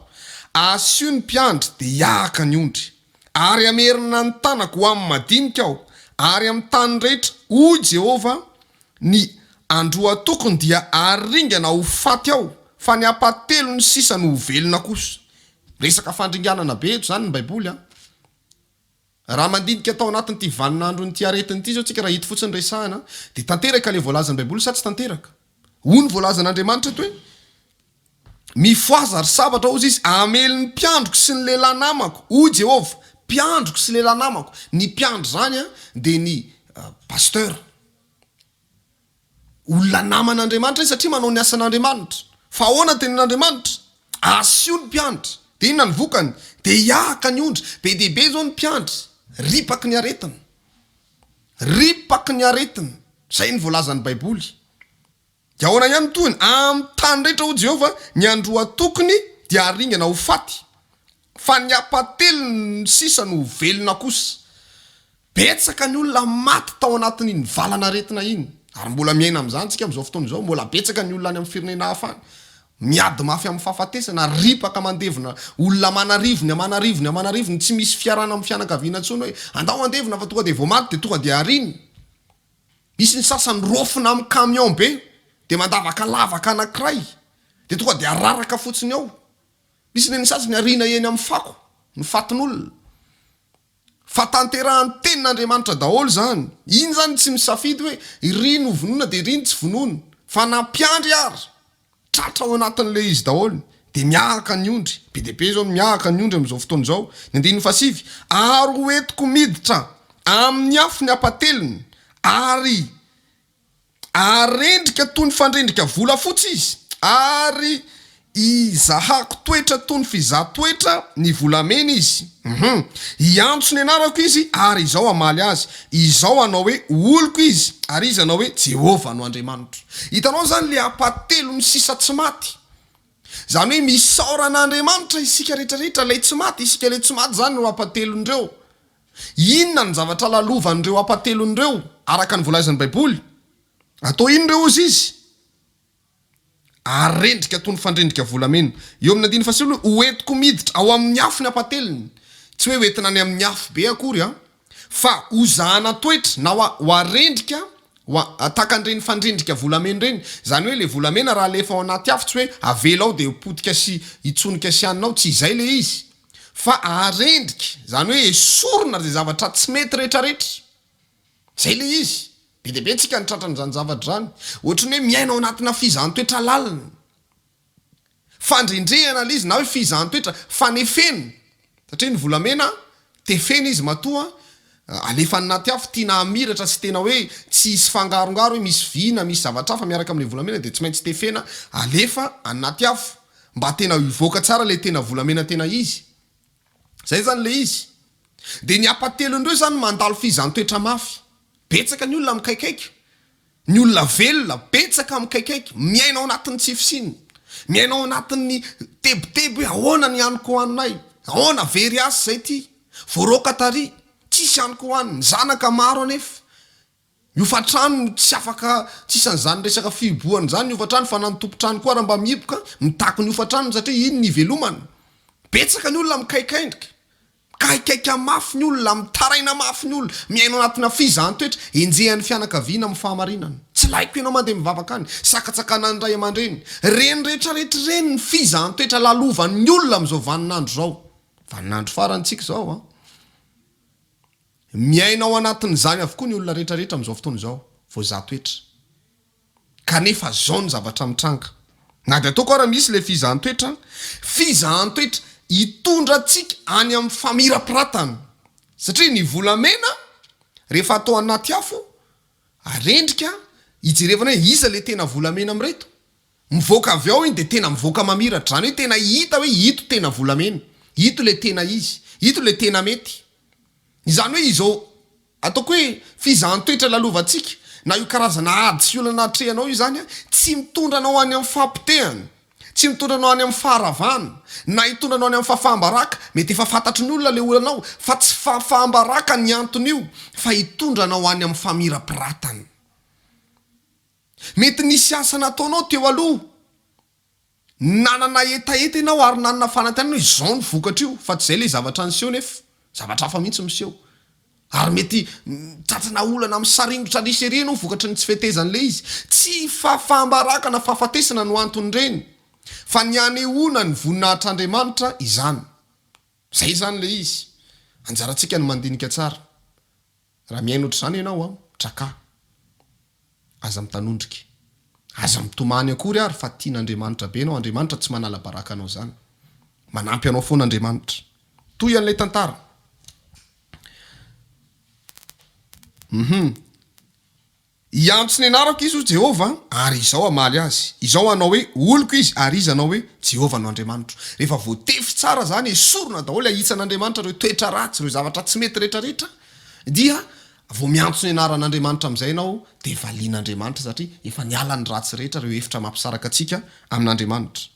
S1: asio ny mpiandry de hiaka ny ondry ary amerina ny tanako ho amin'ny madinika aho ary amin'ny tany rehetra hoy Jehova ny androa tokony dia aringana ho faty aho fa ny apatelo ny sisa no velona kosa resaka fandringanana be eto zany ny baiboly a raha mandinika tao anatin'ity vaninandro ny ty aretiny ty zao tsika raha hita fotsiny resahana de tanteraka le voalazan'ny baiboly sa tsy tanteraka hoy ny voalazan'andriamanitra eto hoe mifoaza ary sabatra ozy izy amely ny mpiandroko sy ny lehilahy namako hoy Jehova mpiandroko sy lehilahy namako ny mpiandro zany a de ny pasteur olona naman'andriamanitra izy satria manao ny asan'andriamanitra fa ahoana tenin'andriamanitra asio ny mpiandry de inona ny vokany de hiaka ny ondry be dehibe zao ny mpiandry ripaky ny aretina zay ny voalazan'ny baiboly de ahoana ihany toany amin'ny tany rehetra ho Jehova ny androa tokony dia aringana ho faty fa ny apatelo ny sisa no velona kosa betsaka ny olona maty tao anatin'iny valana aretina iny ary mbola miaina amin'izany tsika amin'izao fotoana izao mbola betsaka ny olona any amin'ny firenena hafa any miady mafy amin'ny fahafatesana ripaka mandevina olona manarivony tsy misy fiarana amin'ny fianakaviana ntsony hoe andao andevina fa tonga de vao maty de tonga de ariny misy ny sasany rofina amin'ny camion be de mandavaka lavaka anankiray de tonga de araraka fotsiny ao misy neny sasiny arina eny amin'ny fako ny fatin'olona fa tanterahan'ny tenin'Andriamanitra daholo zany iny zany tsy misafidy hoe irino vonoina de irino tsy vonoina fa nampiandry ary tratra ao anatin'le izy daholo de miahaka ny ondry be de be zao miahaka ny ondry am'izao fotoana zao ny andiny fasivy ary hoentiko miditra amin'ny afo ny apateliny ary arendrika toy ny fandrendrika vola fotsy izy ary izahako toetra toy ny fizatoetra ny volamena izy iantso ny anarako izy ary izao amaly azy izao anao hoe oloko izy ary izy anao hoe Jehova no Andriamanitra hitanao zany le apatelo ny sisa tsy maty zany hoe misaoran'Andriamanitra isika rehetrarehetra lay tsy maty isika lay tsy maty zany no apatelondreo inona ny zavatra lalovan'ireo apatelondreo araka ny volaizan'ny Baiboly atao inondreo ozy izy arendrika toy ny fandrendrika volamena eo amin'ny andiny fasolo hoentiko miditra ao amin'ny afo ny apateliny tsy hoe hoentina any amin'ny afo be akory fa hozahana toetra na ho arendrika atakan'ireny fandrendrika volamena reny zany hoe le volamena raha lefa ao anaty afo tsy hoe avela ao de potika sy hitsonika sy aninao tsy izay le izy fa arendrika zany hoe esorona zay zavatra tsy mety rehetrarehetra zay le izy be de be tsika nitratrany zany zavatra zany ohatrany hoe miaina ao anatina fizahany-toetra lalina fandrendrehana le izy na hoe fizahany-toetra fanefena satria ny volamena tefena izy matoa alefa anaty afo tiana amiratra sy tena hoe tsy isy fangarongaro hoe misy vina misy zavatra fa miaraka amin'le volamena de tsy maintsy tefena alefa anaty afo mba tena ivoaka tsara le tena volamena tena izy zay zany le izy de ny apatelondreo zany mandalo fizahany-toetra mafy betsaka ny olona mikaikaiky ny olona velona betsaka mikaikaiky miaina ao anatin'ny tsifisiny miaina ao anatin'ny tebotebo hoe ahoana ny aniko hoaninay ahoana very asy zay ty voaroka tary tsisy aniko hoaniny zanaka maro anefa miofatrano tsy afaka tsisy an'izany resaka fiboahany zany miofatrano fa nanotompotrano koa raha mba mipoka mitako ny ofatrano satria iny ny velomany betsaka ny olona mikaikaindrika kaikaiky mafy ny olona mitaraina mafy ny olona miaino anatina fizahany-toetra enjehan'ny fianakaviana amin'ny fahamarinana tsy laiko ianao mandeha mivavaka any sakatsakana ny ray aman-dreny reny rehetrarehetra reny ny fizahany-toetra lalovan'ny olona am'izao vaninandro zao vaninandro farantsika zao miainao anatin'izany avokoa ny olona rehetrarehetra am'izao fotoana zao voazatoetra kanefa zao ny zavatra mitranga na de ataoko raha misy le fizahany-toetra hitondra tsika any amin'ny famirapiratana satria ny volamena rehefa atao anaty afo arendrika ijerevana hoe iza le tena volamena amreto mivoaka avy ao iny de tena mivoaka mamiratra zany hoe tena hita hoe hito tena volamena hito le tena izy hito le tena mety izany hoe izao ataoko hoe fizahany-toetra lalovantsika na io karazana ady sy olana atrehanao io zany tsy mitondranao any amin'ny fampitehany tsy mitondranao any amin'ny faharavana na hitondranao any amin'ny fahafahambaraka mety efa fantatry ny olona le olanao fa tsy fahafahambaraka ny antony io fa hitondranao any amin'ny famirapiratana mety nisy asa nataonao teo aloha nanana etaeta ianao ary nanana fanantenana hoe zao ny vokatra io fa tsy zay le zavatra niseho nefa zavatra hafa mihitsy miseho ary mety tratrana olana amin'ny saringotra lisery ianao vokatra ny tsy fetezan'le izy tsy fahafahambaraka na fahafatesana no antony reny fa ny anehoana ny voninahitr'Andriamanitra izany zay zany le izy anjarantsika ny mandinika tsara raha miaino ohatr'izany ianao traka aza mitanondrika aza mitomany akory ary fa tian'Andriamanitra be anao Andriamanitra tsy manala baraka anao zany manampy anao foana Andriamanitra toy an'ilay tantara iantso ny anarako izy ho Jehova ary izao amaly azy izao anao hoe oloko izy ary izy anao hoe Jehova no Andriamanitra rehefa voatefy tsara zany esorona daholo ahitsan'Andriamanitra reo toetra ratsy reo zavatra tsy mety rehetrarehetra dia vao miantso ny anaran'Andriamanitra am'izay anao de valian'Andriamanitra satria efa nialany ratsy rehetra reo efitra mampisaraka atsika amin'Andriamanitra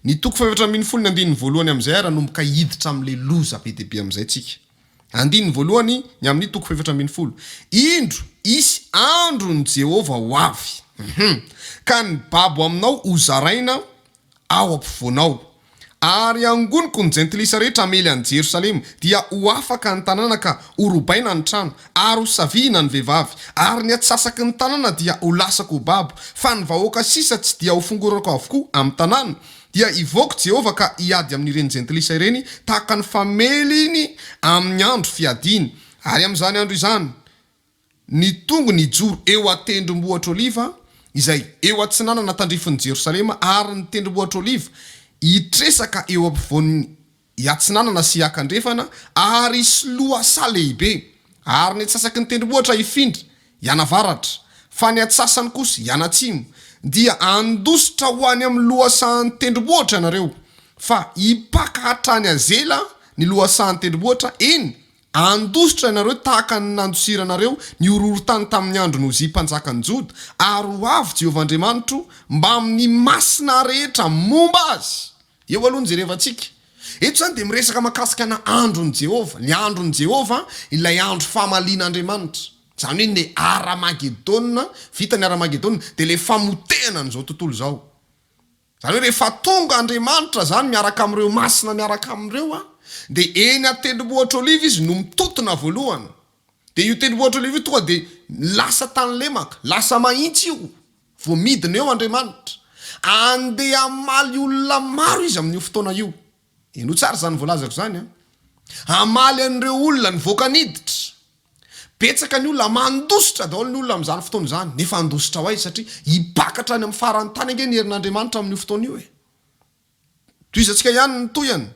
S1: ny toko 7:1 am'izay ranomboka hiditra am'le loza be debe am'izay tsika andiny voalohany ny amin'ny toko 7:10 indro isy andro ny Jehova ho avy ka ny babo aminao ho zaraina ao ampovoanao ary angoniko ny jentilisa rehetra amely any Jerosalema dia ho afaka ny tanàna ka ho robaina ny trano ary ho saviana ny vehivavy ary ny atsasaky ny tanàna dia ho lasako ho babo fa ny vahoaka sisa tsy dia ho fongorako avokoa amin'ny tanàna dia ivoaka Jehova ka hiady amin'ireny jentilisa ireny tahaka ny famely iny amin'ny andro fiadiany ary amin'izany andro izany ny tongo ny joro eo atendrombohitra oliva izay eo atsinanana tandrifin'ny Jerosalema ary ny tendrombohitra oliva hitresaka eo ampovoan'ny atsinanana sy akandrefana ary soloasa lehibe ary ny atsasaky ny tendrombohitra ifindra ianavaratra fa ny atsasany kosa ianatsimo dia andositra ho any amin'ny lohasahan'ny tendrombohitra ianareo fa hipaka hatrany azela ny lohasahan'ny tendrombohitra eny andositra ianareo tahaka ny nandosiranareo ny orohorontany tamin'ny andro ny Ozia mpanjakany Joda ary ho avy Jehovah Andriamanitro mba amin'ny masina rehetra momba azy eo aloha ny jerevantsika eto zany dia miresaka mahakasika na andron'ny Jehova ny andron'ny Jehova ilay andro famalian'Andriamanitra zany hoe ny Aramagedona vita ny Aramagedona dia le famotehana n'izao tontolo zao zany hoe rehefa tonga Andriamanitra zany miaraka amin'ireo masina miaraka amin'ireo dia eny atendrombohitra oliva izy no mitotona voalohany dia io tendrombohitra oliva io tonga dia lasa tany lemaka lasa mahitsy io vao midina eo Andriamanitra andeha amaly olona maro izy amin'io fotoana io eno tsara zany voalazako zany amaly an'ireo olona ny voaka niditra betsaka ny olona mandositra daholo ny olona amin'izany fotoana zany nefa andositra ho aizy satria hipakatra any amin'ny farany tany ange ny herin'Andriamanitra amin'io fotoana io toizatsika ihany ny toyany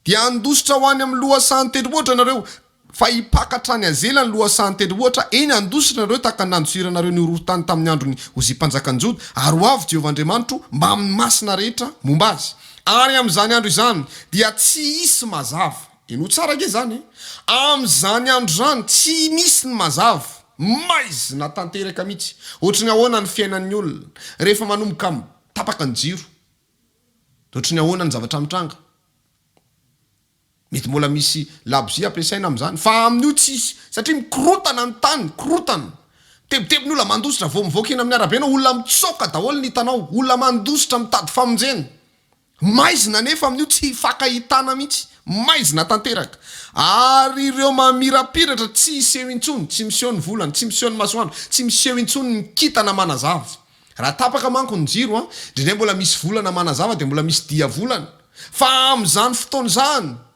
S1: dia andositra ho any amin'ny lohasahan'ny tendrombohitra nareo fa hipakatra any azela ny lohasahan'ny tendrombohitra eny andositra nareo tahaka ny nandosiranareo ny horohorontany tamin'ny andro ny Ozia mpanjakany Joda ary ho avy Jehovah Andriamanitro mba amin'ny masina rehetra momba azy ary amin'izany andro izany dia tsy hisy mazava eno tsara ge zany amin'izany andro zany tsy misy ny mazava maizina tanteraka mihitsy ohatra ny ahoana ny fiainan'ny olona rehefa manomboka tapaka ny jiro ohatra ny ahoana ny zavatra mitranga mety mbola misy labozia ampiasaina amin'izany fa amin'io tsisy satria mikorotana ny tany korotana tebotebo ny olona mandositra vao mivoaka eny amin'ny arabe anao olona mitsoka daholo ny hitanao olona mandositra mitady famonjena maizina nefa amin'io tsy fakahitana mihitsy maizina tanteraka ary ireo mamirapiratra tsy iseho intsony tsy miseho ny volana tsy miseho ny masoandro tsy miseho intsony ny kitana manazava raha tapaka manko ny jiro indrindray mbola misy volana manazava dia mbola misy dia volana fa amin'izany fotoana zany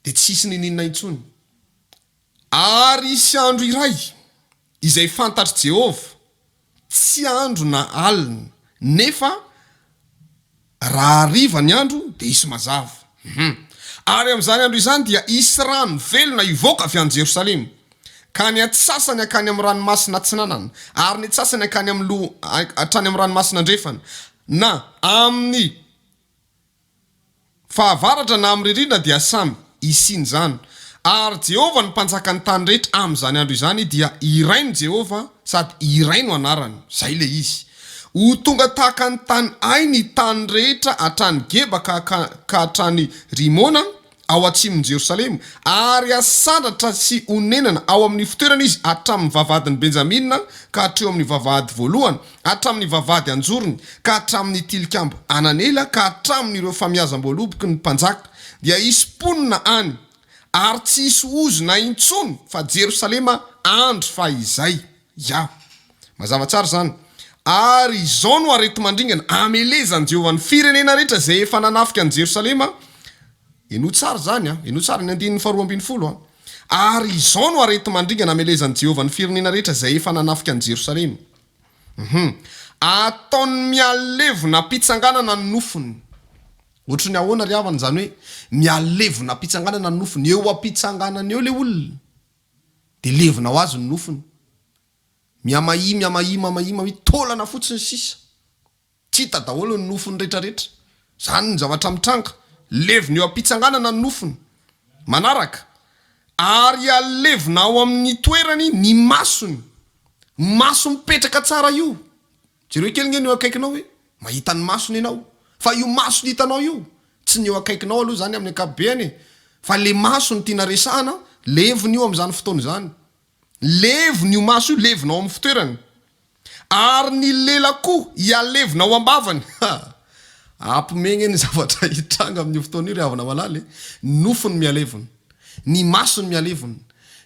S1: dia tsisy ninina intsony ary isy andro iray izay fantatry Jehova tsy andro na alina nefa raha ariva ny andro dia isy mazava ary amin'izany andro izany dia isy rano velona ivoaka avy any Jerosalema ka ny atsasany akany amin'ny ranomasina atsinanana ary ny atsasany akany amin'ny hatrany amin'ny ranomasina andrefana na amin'ny fahavaratra na amin'ny ririna dia samy isiny zany ary Jehova ny mpanjaka ny tany rehetra amin'izany andro izany dia irainy Jehova sady irainy anarany zay le izy ho tonga tahaka ny tany ay ny tany rehetra hatrany Geba ka hatrany Rimona ao atsimon'ny Jerosalema ary asandratra sy onenana ao amin'ny fitoerana izy hatramin'ny vavadin'ny Benjamina ka hatreo amin'ny vavahady voalohany hatramin'ny vavahady anjorony ka hatramin'ny tilikambo ananela ka hatramin'ireo famiazam-boaloboky ny mpanjaka dia isy ponina any ary tsy hisy ozona intsony fa Jerosalema andro fa izay mazava tsara zany ary izao no arety mandringana amelezany Jehovah ny firenena rehetra zay efa nanafika ny Jerosalema eno tsara zany eno tsara ny 140 ary izao no arety mandringana amelezany Jehovah ny firenena rehetra zay efa nanafika ny Jerosalema ataony mialevona mpitsanganana ny nofony ohatra ny ahoana ry havana zany hoe mialevona mpitsanganana ny nofony eo ampitsanganana eo le olona dia levona ho azy ny nofony miamahima hoe tolana fotsiny sisa tsy hita daholo ny nofony rehetrarehetra zany ny zavatra mitranga levona eo ampitsanganana ny nofony manaraka ary alevona ao amin'ny toerany ny masony maso mipetraka tsara io jereo kely nge ny eo akaikinao hoe mahita ny masony ianao fa io maso ny hitanao io tsy ny eo akaikinao aloha zany amin'ny ankapobeny fa le maso ny tiana resahana levona io amin'izany fotoana zany levona io maso io levona ao amin'ny fitoerany ary ny lela koa hialevona ao ambavany ampomegny ny zavatra hitranga amin'ny fotoana io ry havana malaly nofony mialevony ny masony mialevony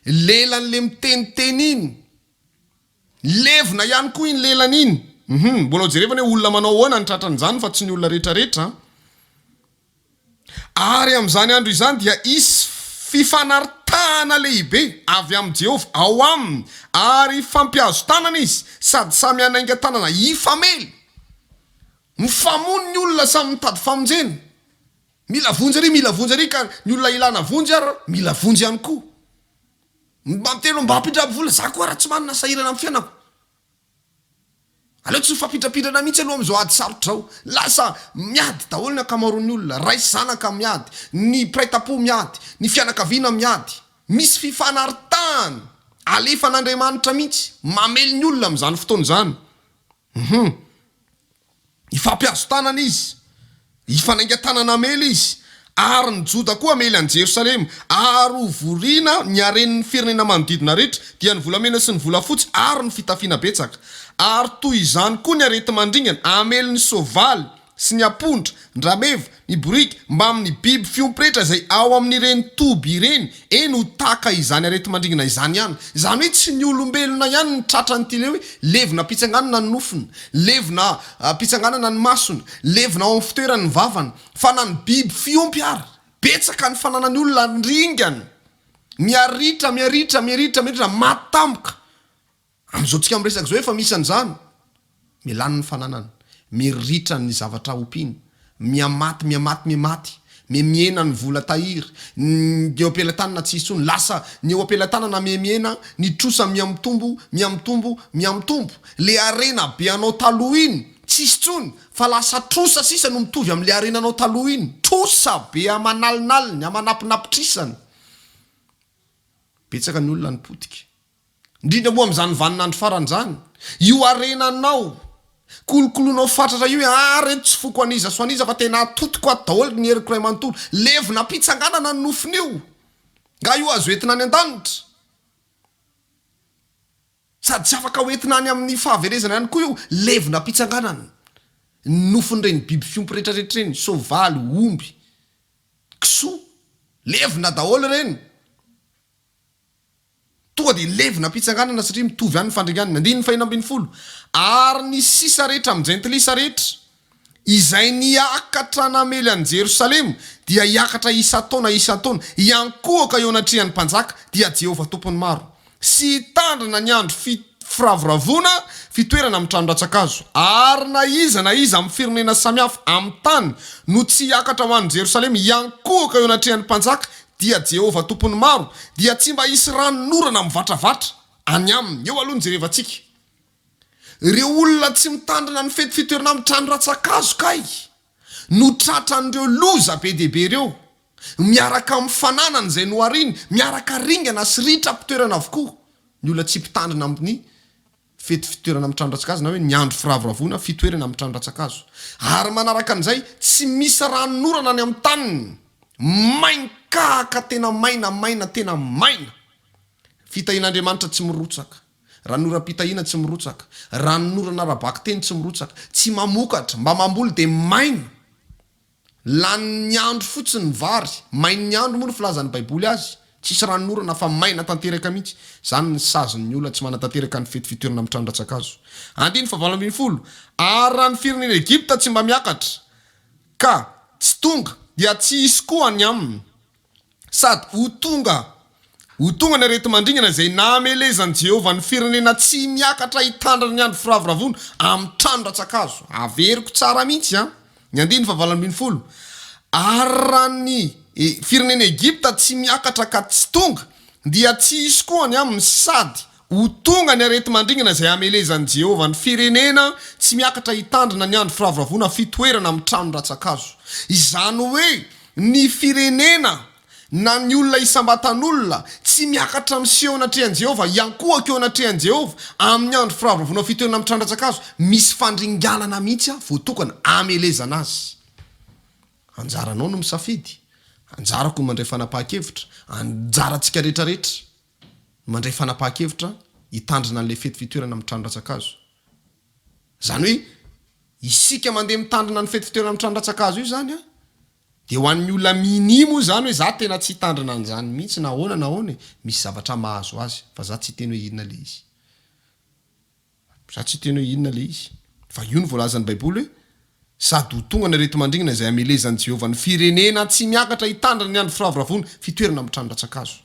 S1: lelan'le miteniteny iny levona ihany koa iny lelana iny mbola jerevana hoe olona manao hoana ny tratran'izany fa tsy ny olona rehetrarehetra ary amin'izany andro izany dia isy fifanaritana lehibe avy amin'ny Jehova ao aminy ary fampiazo tanana izy sady samy anainga tanana ifamely mifamono ny olona samy mitady famonjena mila vonjy ry ka ny olona ilana vonjy ary mila vonjy ihany koa miteno mba hapidraby vola za koa raha tsy manana sahirana amin'ny fiainako aleo tsy fapidra-pidrana mihitsy aloha am'izao ady sarotra zao lasa miady daholo ny akamaroan'ny olona raisy zanaka miady ny praitapo miady ny fianakaviana miady misy fifanaritany alefan'Andriamanitra mihitsy mamely ny olona amin'izany fotoana izany ifampiazo tanana izy ifanainga tanana amely izy ary ny Joda koa amely an Jerosalema ary hovoriana ny arenin'ny firenena manodidina rehetra dia ny volamena sy ny volafotsy ary ny fitafiana betsaka ary toy izany koa ny arety mandringana amely ny soavaly sy ny apondra ny rameva ny borika mba amin'ny biby fiompirehetra izay ao amin'ireny toby ireny eny ho taka izany arety mandringana izany ihany izany hoe tsy ny olombelona ihany ny tratrany ty le hoe levona pitsanganana ny nofony levona pitsanganana ny masony levona ao amin'ny fitoerany ny vavany fa na ny biby fiompy ary betsaka ny fananany olona ndringany miaritra matamboka am'izao tsika miresaka zao efa misy an'izany milany ny fananany miritra ny zavatra ompiny miamaty miena ny vola tahiry ny eo ampelantanana tsy isy tsony lasa ny eo ampelantanana miena ny trosa miamitombo le arena be anao taloha iny tsy isy tsony fa lasa trosa sisa no mitovy am'le arena anao taloha iny trosa be amanalinaliny amanapinapitrisany betsaka ny olona ny potika indrindra moa am'izany vaninandro faran'izany io arenanao kolokoloanao fatratra io reto tsy foko aniza so aniza fa tena atotoko ato daholo ny heriko ray manontolo levona pitsanganana ny nofiny io nga io azo entina any an-danitra sady tsy afaka hoentina any amin'ny fahaverezana ihany koa io levona pitsanganana ny nofiny reny biby fiompy rehetrarehetra reny soavaly omby kisoa levona daholo reny tonga de levona pitsanganana satria mitovy any fandringanana andiny fahinambiny folo ary ny sisa rehetra amin'jentilisa rehetra izay niakatra namely an Jerosalema dia hiakatra isa-taona iankohaka eo anatrihan'ny mpanjaka dia Jehova tompony maro sy hitandrina ny andro firavoravona fitoerana amin'ny trano-dratsakazo ary na iza amin'ny firenena samihafa amin'ny tany no tsy hiakatra ho an'ny Jerosalema iankohaka eo anatrihan'ny mpanjaka dia Jehova tompony maro dia tsy mba hisy ranonorana mivantravatra any aminy eo aloha ny jerevantsika ireo olona tsy mitandrina ny fety fitoerana amin'ny trano ratsakazo kay no tratran'ireo loza be dehibe ireo miaraka amin'ny fananany izay nohariny miaraka ringana sy ritra-pitoerana avokoa ny olona tsy mpitandrina amin'ny fety fitoerana amin'ny trano ratsakazo na hoe ny andro firavoravona fitoerana amin'ny trano ratsakazo ary manaraka an'izay tsy misy ranonorana any amin'ny taniny mainkaka tena maina tena maina fitahin'Andriamanitra tsy mirotsaka ranoram-pitahina tsy mirotsaka ranonorana rabaky teny tsy mirotsaka tsy mamokatra mba mamboly de maina lany andro fotsiny ny vary main'ny andro moa no filazan'ny baiboly azy tsisy ranonorana fa maina tanteraka mihitsy zany ny sazon'ny olona tsy manatanteraka ny fety fitoerana amin'ny trano ratsakazo andiny fahavalambin'ny folo ary raha ny firenena Egipta tsy mba miakatra ka tsy tonga dia tsy isy koa any aminy sady ho tonga ny arety mandringana izay namelezan'i Jehova ny firenena tsy miakatra hitandrina ny andro firavoravona amin'ny trano ratsakazo averiko tsara mihitsy ny andiny fahavalambin'ny folo ary raha ny firenena Egipta tsy miakatra ka tsy tonga dia tsy isy koa any aminy sady ho tonga ny arety mandringana izay amelezan'i Jehova ny firenena tsy miakatra hitandrina ny andro firavoravona fitoerana amin'ny trano ratsakazo izany hoe ny firenena na ny olona isambatan'olona tsy miakatra miseho anatrehan'i Jehova iankohaka eo anatrehan'i Jehova amin'ny andro firavoravona fitoerana amin'ny trano ratsakazo misy fandringanana mihitsy voatokana amelezana azy anjaranao no misafidy anjarako mandray fanapahan-kevitra anjarantsika rehetrarehetra mandray fanapahan-kevitra hitandrina an'le fety fitoerana amin'ny trano ratsakazo zany hoe isika mandeha mitandrina ny fety fitoerana mitrandratsakazo io zany a de ho an'ny olona minimo zany hoe za tena tsy hitandrina an'izany mihitsy nahoana nahoany misy zavatra mahazo azy fa za tsy teny hoe inona le izy za tsy teny hoe inona le izy fa io ny voalazan'ny baiboly hoe sady ho tonga na reto mandringana izay amelezan'i Jehovah ny firenena tsy miakatra hitandrina ny andro firavoravony fitoerana mitrandratsakazo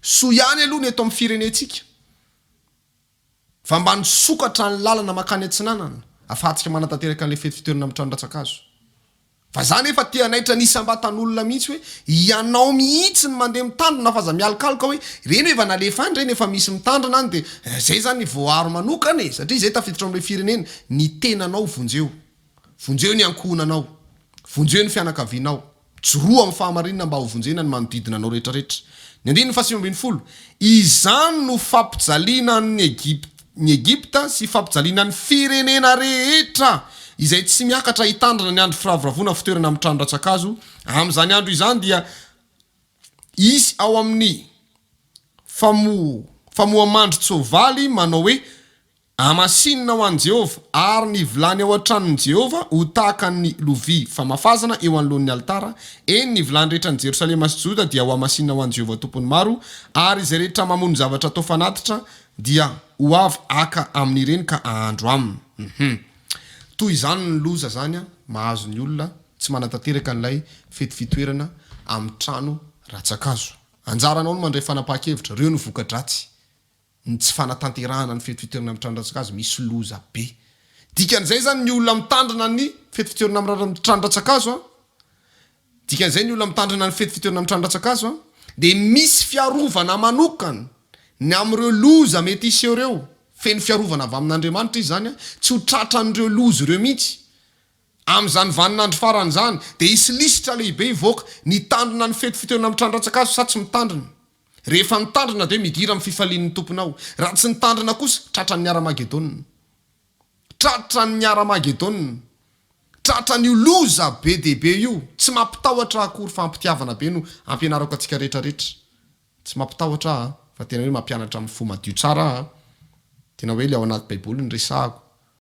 S1: so ihany aloha ny eto amin'ny firenentsika fa mba ny sokatra ny lalana makany antsinanana afahantsika manatanteraka an'le fety fitoerana mitrandratsakazo fa zany efa tia naitra nisam-batan'olona mihitsy hoe ianao mihitsy ny mandeha mitandrina fa za mialokaloka hoe reny efa nalefa any reny efa misy mitandrina any de zay zany voaro manokana satria zay tafiditra amin'le firenena ny tenanao vonjeo ny ankohonanao vonjeo ny fianakavianao joroa amin'ny fahamarinana mba ho vonjena ny manodidina anao rehetrarehetra ny andiny fa 50 izany no fampijaliana ny Egipta sy fampijaliana ny firenena rehetra izay tsy miakatra hitandrina ny andro firavoravona fitoerana mitrandratsakazo amin'izany andro izany dia isy ao amin'ny famoamandry tsovaly manao hoe amasinina ho an'i Jehova ary ny vilany ao an-tranon'i Jehova ho tahaka ny lovia famafazana eo anoloan'ny altara eny ny vilany rehetra ny Jerosalema sy Joda dia ho amasinina ho an'i Jehova tompony maro ary izay rehetra mamono zavatra atao fanatitra dia ho avy aka amin'ireny ka ahandro aminy toy izany ny loza zany a mahazo ny olona tsy manatanteraka an'ilay fety fitoerana amin'ny trano ratsakazo anjaranao no mandray fanapahan-kevitra reo no vokadratsy ny tsy fanatanterahana ny fety fitoerana amin'ny trano ratsakazo misy loza be dikan'izay zany ny olona mitandrina ny fety fitoerana amin'ny trano ratsakazo dikan'izay ny olona mitandrina ny fety fitoerana amin'ny trano ratsakazo de misy fiarovana manokana ny am'ireo loza mety iseho reo feno fiarovana avy amin'Andriamanitra izy zany tsy ho tratran'ireo loza ireo mihitsy amin'izany vaninandro farany zany de isy lisitra lehibe ivoaka nitandrina ny fety fitoerana amin'ny trano ratsakazo sa tsy mitandrina rehefa mitandrina de midira amin'ny fifalian'ny tomponao raha tsy nitandrina kosa tratran'ny Aramagedonina tratran'ny Aramagedonina tratran'io loza be dehibe io tsy mampitahotra akory fampitiavana be no ampianarako atsika rehetrarehetra tsy mampitahotra fa tena hoe mampianatra amin'ny fo madio tsara tena hoe le ao anaty baiboly ny resahako